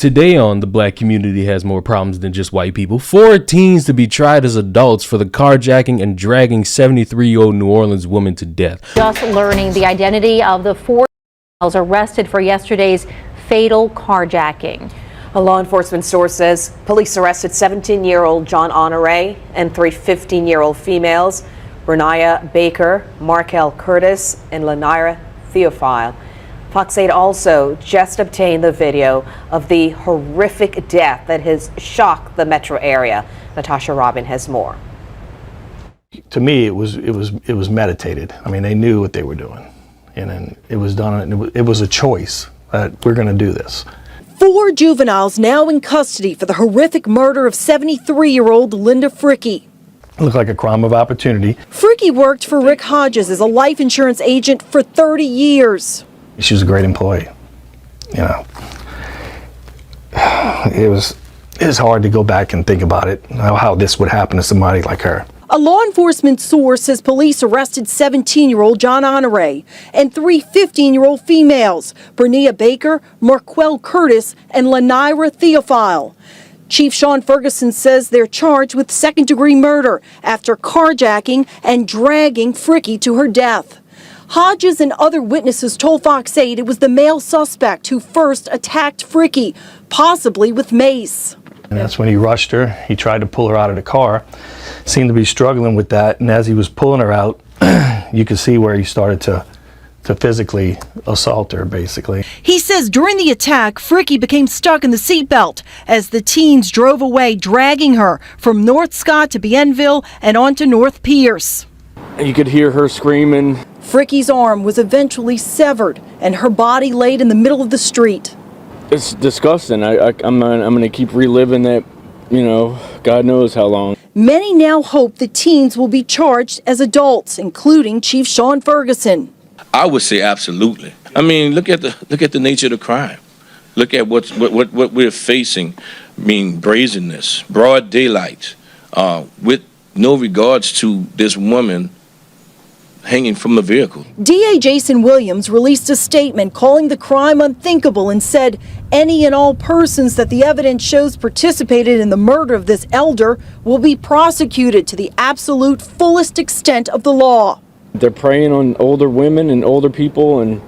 Today on The Black Community Has More Problems Than Just White People, 4 teens to be tried as adults for the carjacking and dragging 73-year-old New Orleans woman to death. Just learning the identity of the 4 juveniles arrested for yesterday's fatal carjacking. A law enforcement source says police arrested 17-year-old John Honore and 3 15-year-old females, Renaya Baker, Markel Curtis, and Lanira Theophile. Fox 8 also just obtained the video of the horrific death that has shocked the metro area. Natasha Robin has more. To me, it was meditated. I mean, they knew what they were doing, and then it was done. And it was a choice that we're going to do this. 4 juveniles now in custody for the horrific murder of 73-year-old Linda Fricky. It looked like a crime of opportunity. Fricky worked for Rick Hodges as a life insurance agent for 30 years. She was a great employee. You know, it was hard to go back and think about it, how this would happen to somebody like her. A law enforcement source says police arrested 17-year-old John Honore and 3 15-year-old females, Bernia Baker, Marquel Curtis, and Lanira Theophile. Chief Sean Ferguson says they're charged with second-degree murder after carjacking and dragging Fricky to her death. Hodges and other witnesses told Fox 8 it was the male suspect who first attacked Fricky, possibly with mace. And that's when he rushed her. He tried to pull her out of the car, seemed to be struggling with that, and as he was pulling her out, you could see where he started to physically assault her, basically. He says during the attack, Fricky became stuck in the seatbelt as the teens drove away, dragging her from North Scott to Bienville and onto North Pierce. You could hear her screaming. Fricky's arm was eventually severed and her body laid in the middle of the street. It's disgusting. I'm going to keep reliving that, you know, God knows how long. Many now hope the teens will be charged as adults, including Chief Sean Ferguson. I would say absolutely. I mean, look at the nature of the crime. Look at what we're facing. I mean, brazenness, broad daylight, with no regards to this woman hanging from the vehicle. DA Jason Williams released a statement calling the crime unthinkable and said any and all persons that the evidence shows participated in the murder of this elder will be prosecuted to the absolute fullest extent of the law. They're preying on older women and older people and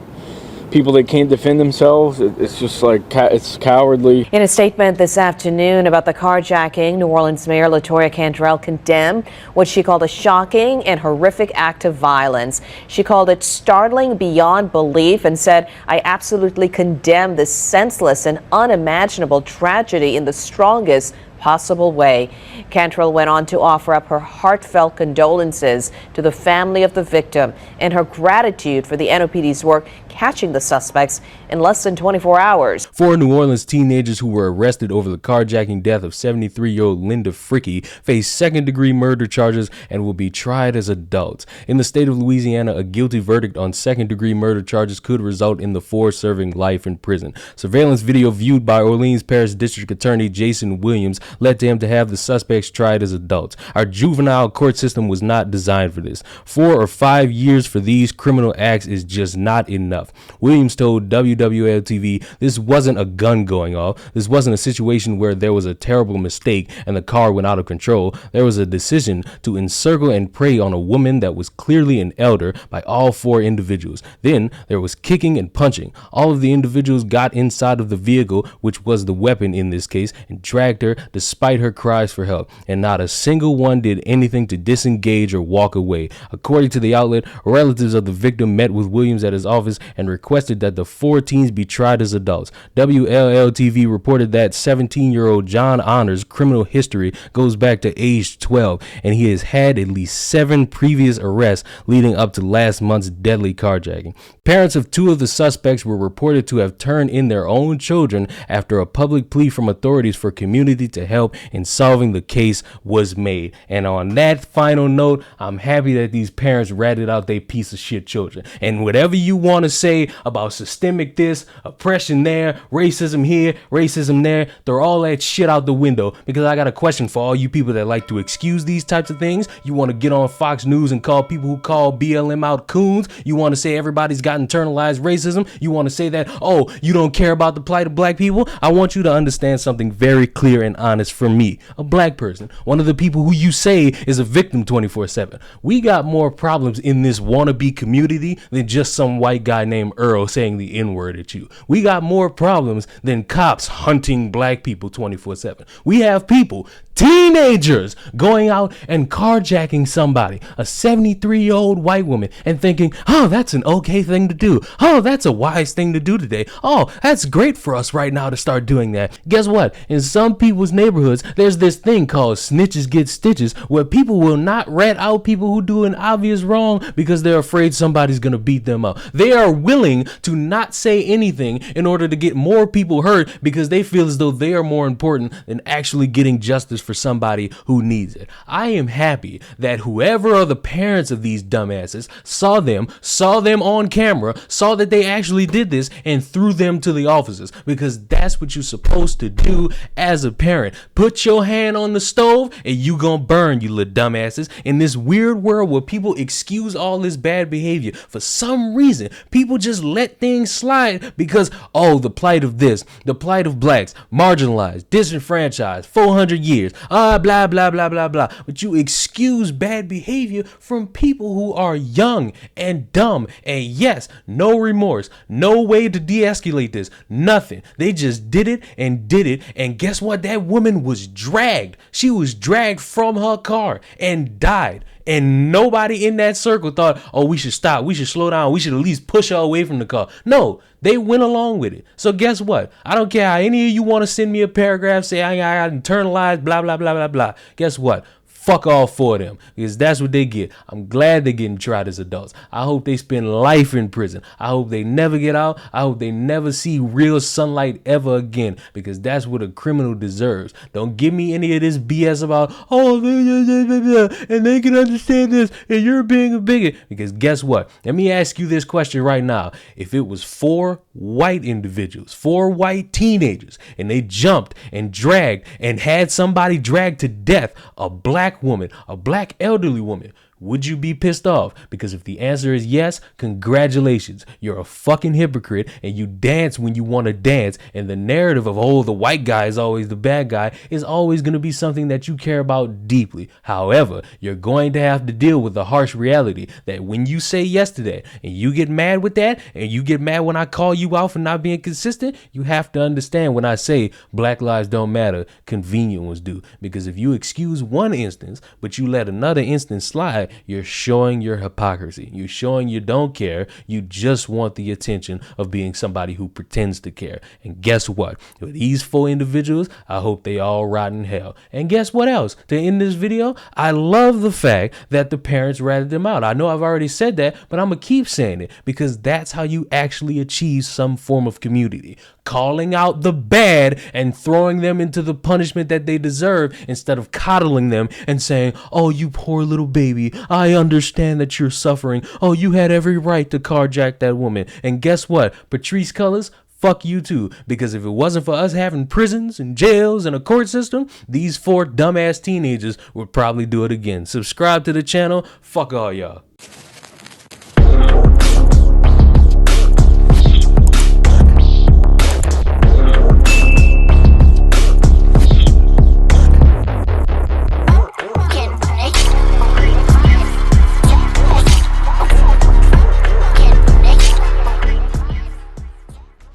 people that can't defend themselves. It's just like, it's cowardly. In a statement this afternoon about the carjacking, New Orleans Mayor LaToya Cantrell condemned what she called a shocking and horrific act of violence. She called it startling beyond belief and said, "I absolutely condemn this senseless and unimaginable tragedy in the strongest possible way." Cantrell went on to offer up her heartfelt condolences to the family of the victim and her gratitude for the NOPD's work catching the suspects in less than 24 hours. 4 New Orleans teenagers who were arrested over the carjacking death of 73-year-old Linda Fricky face second-degree murder charges and will be tried as adults. In the state of Louisiana, a guilty verdict on second-degree murder charges could result in the 4 serving life in prison. Surveillance video viewed by Orleans Parish District Attorney Jason Williams led to him to have the suspects tried as adults. Our juvenile court system was not designed for this. 4 or 5 years for these criminal acts is just not enough. Williams told WWL-TV this wasn't a gun going off. This wasn't a situation where there was a terrible mistake and the car went out of control. There was a decision to encircle and prey on a woman that was clearly an elder by all 4 individuals. Then there was kicking and punching. All of the individuals got inside of the vehicle, which was the weapon in this case, and dragged her despite her cries for help, and not a single one did anything to disengage or walk away. According to the outlet, relatives of the victim met with Williams at his office and requested that the 4 teens be tried as adults. WLL-TV reported that 17-year-old John Honor's criminal history goes back to age 12, and he has had at least 7 previous arrests leading up to last month's deadly carjacking. Parents of 2 of the suspects were reported to have turned in their own children after a public plea from authorities for community to help in solving the case was made. And on that final note, I'm happy that these parents ratted out their piece of shit children. And whatever you want to say say about systemic this, oppression there, racism here, racism there, throw all that shit out the window, because I got a question for all you people that like to excuse these types of things. You want to get on Fox News and call people who call BLM out coons. You want to say everybody's got internalized racism. You want to say that, oh, you don't care about the plight of black people. I want you to understand something very clear and honest from me, a black person, one of the people who you say is a victim 24/7. We got more problems in this wannabe community than just some white guy named Earl saying the N-word at you. We got more problems than cops hunting black people 24/7. We have people, teenagers, going out and carjacking somebody, a 73-year-old white woman, and thinking, oh, that's an okay thing to do. Oh, that's a wise thing to do today. Oh, that's great for us right now to start doing that. Guess what? In some people's neighborhoods, there's this thing called snitches get stitches, where people will not rat out people who do an obvious wrong because they're afraid somebody's going to beat them up. They are willing to not say anything in order to get more people hurt because they feel as though they are more important than actually getting justice for somebody who needs it. I am happy that whoever are the parents of these dumbasses saw them on camera, saw that they actually did this, and threw them to the officers, because that's what you're supposed to do as a parent. Put your hand on the stove and you gonna burn, you little dumbasses. In this weird world where people excuse all this bad behavior, for some reason people just let things slide because, oh, the plight of this, the plight of blacks, marginalized, disenfranchised, 400 years, blah blah blah blah blah. But you excuse bad behavior from people who are young and dumb, and yes, no remorse, no way to de-escalate this, nothing. They just did it, and guess what? That woman was dragged. She was dragged from her car and died. And nobody in that circle thought, oh, we should stop, we should slow down, we should at least push her away from the car. No, they went along with it. So guess what? I don't care how any of you want to send me a paragraph, say I got internalized, blah, blah, blah, blah, blah. Guess what? Fuck all four of them, because that's what they get. I'm glad they're getting tried as adults. I hope they spend life in prison. I hope they never get out. I hope they never see real sunlight ever again, because that's what a criminal deserves. Don't give me any of this BS about, oh, and they can understand this, and you're being a bigot. Because guess what? Let me ask you this question right now. If it was 4 white individuals, 4 white teenagers, and they jumped and dragged and had somebody dragged to death, a black woman, a black elderly woman, would you be pissed off? Because if the answer is yes, congratulations. You're a fucking hypocrite, and you dance when you want to dance, and the narrative of, oh, the white guy is always the bad guy is always going to be something that you care about deeply. However, you're going to have to deal with the harsh reality that when you say yes to that, and you get mad with that, and you get mad when I call you out for not being consistent, you have to understand when I say black lives don't matter, convenient ones do. Because if you excuse one instance, but you let another instance slide, you're showing your hypocrisy. You're showing you don't care. You just want the attention of being somebody who pretends to care. And guess what? With these 4 individuals, I hope they all rot in hell. And guess what else? To end this video, I love the fact that the parents ratted them out. I know I've already said that, but I'm going to keep saying it, because that's how you actually achieve some form of community. Calling out the bad and throwing them into the punishment that they deserve, instead of coddling them and saying, oh, you poor little baby, I understand that you're suffering. Oh, you had every right to carjack that woman. And guess what? Patrice Cullors, fuck you too. Because if it wasn't for us having prisons and jails and a court system, these 4 dumbass teenagers would probably do it again. Subscribe to the channel. Fuck all y'all.